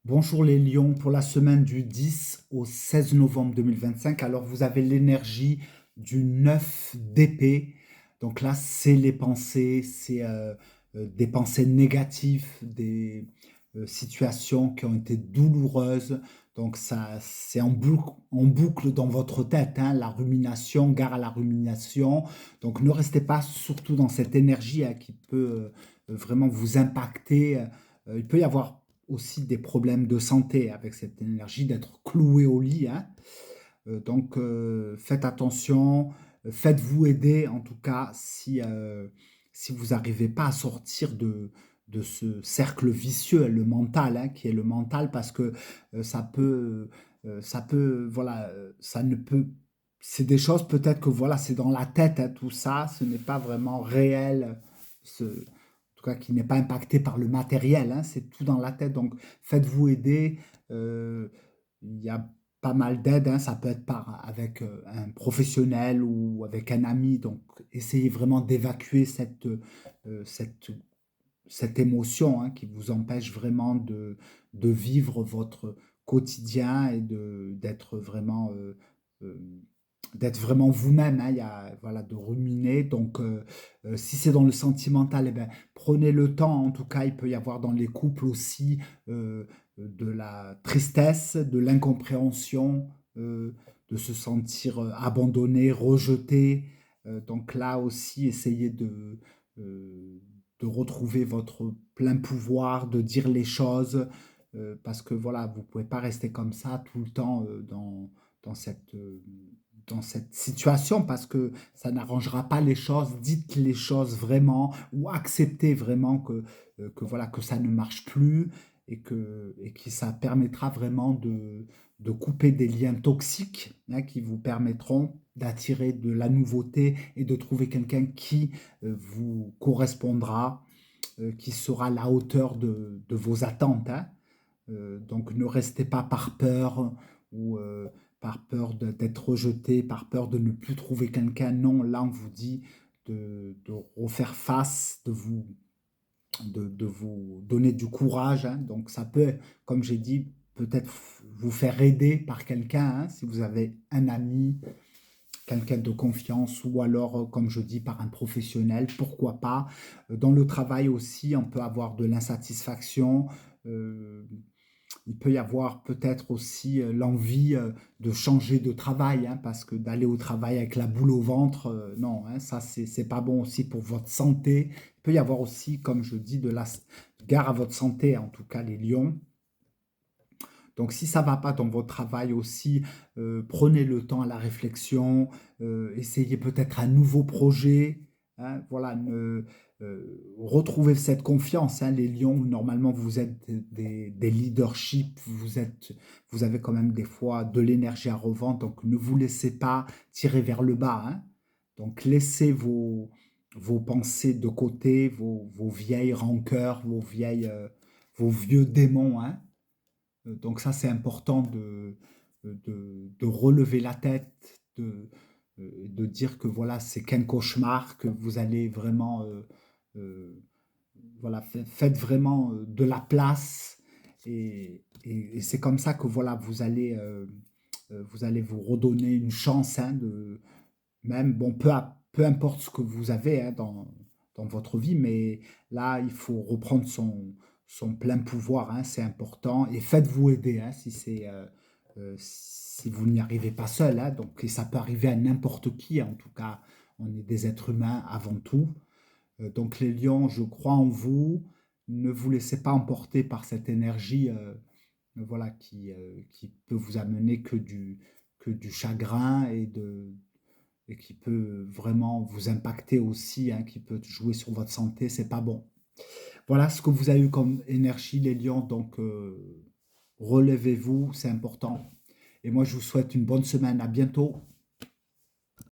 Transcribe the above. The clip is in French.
Bonjour les lions, pour la semaine du 10 au 16 novembre 2025. Alors vous avez l'énergie du 9 d'épée. Donc là, c'est les pensées, c'est des pensées négatives, des situations qui ont été douloureuses. Donc ça, c'est en boucle dans votre tête, hein, la rumination, gare à la rumination. Donc ne restez pas surtout dans cette énergie hein, qui peut vraiment vous impacter. Il peut y avoir aussi des problèmes de santé avec cette énergie d'être cloué au lit, hein. Donc faites attention, faites-vous aider en tout cas si vous n'arrivez pas à sortir de ce cercle vicieux, le mental, hein, qui est le mental, parce que ça peut, voilà, ça ne peut, c'est des choses peut-être que voilà, c'est dans la tête, hein, tout ça, ce n'est pas vraiment réel, en tout cas qui n'est pas impacté par le matériel, hein, c'est tout dans la tête. Donc faites-vous aider. Il y a pas mal d'aide, hein, ça peut être avec un professionnel ou avec un ami. Donc essayez vraiment d'évacuer cette émotion hein, qui vous empêche vraiment de vivre votre quotidien et euh, d'être vraiment vous-même, hein. Il y a, voilà, de ruminer. Donc si c'est dans le sentimental, eh ben, prenez le temps. En tout cas, il peut y avoir dans les couples aussi de la tristesse, de l'incompréhension, de se sentir abandonné, rejeté. Donc là aussi, essayez euh, de retrouver votre plein pouvoir, de dire les choses, parce que voilà, vous ne pouvez pas rester comme ça tout le temps dans dans cette situation parce que ça n'arrangera pas les choses. Dites les choses vraiment ou acceptez vraiment que voilà, que ça ne marche plus et que ça permettra vraiment de couper des liens toxiques hein, qui vous permettront d'attirer de la nouveauté et de trouver quelqu'un qui vous correspondra, qui sera à la hauteur de vos attentes, hein. Donc ne restez pas par peur ou par peur d'être rejeté, par peur de ne plus trouver quelqu'un. Non, là on vous dit de refaire face, de vous donner du courage, hein. Donc ça peut, comme j'ai dit, peut-être vous faire aider par quelqu'un, hein, si vous avez un ami, quelqu'un de confiance ou alors, comme je dis, par un professionnel, pourquoi pas. Dans le travail aussi, on peut avoir de l'insatisfaction. euh, il peut y avoir peut-être aussi l'envie de changer de travail, hein, parce que d'aller au travail avec la boule au ventre, non, hein, ça c'est pas bon aussi pour votre santé. Il peut y avoir aussi, comme je dis, de la gare à votre santé, en tout cas les lions. Donc, si ça ne va pas dans votre travail aussi, prenez le temps à la réflexion, essayez peut-être un nouveau projet, hein, voilà, retrouvez cette confiance, hein, les lions, normalement, vous êtes des leaderships, vous avez quand même des fois de l'énergie à revendre, donc ne vous laissez pas tirer vers le bas, hein. Donc, laissez vos pensées de côté, vos vieilles rancœurs, vos vieux démons, hein. Donc ça, c'est important de relever la tête, de dire que voilà, c'est qu'un cauchemar, que vous allez vraiment, euh, voilà, faites vraiment de la place et c'est comme ça que voilà, vous allez vous redonner une chance, hein, même, bon, peu importe ce que vous avez hein, dans votre vie, mais là, il faut reprendre son plein pouvoir, hein, c'est important. Et faites-vous aider hein, si vous n'y arrivez pas seul, hein, donc, et ça peut arriver à n'importe qui, en tout cas, on est des êtres humains avant tout. Donc les lions, je crois en vous. Ne vous laissez pas emporter par cette énergie voilà, qui peut vous amener que du chagrin et qui peut vraiment vous impacter aussi, hein, qui peut jouer sur votre santé, c'est pas bon. Voilà ce que vous avez eu comme énergie, les lions, donc relevez-vous, c'est important. Et moi, je vous souhaite une bonne semaine, à bientôt.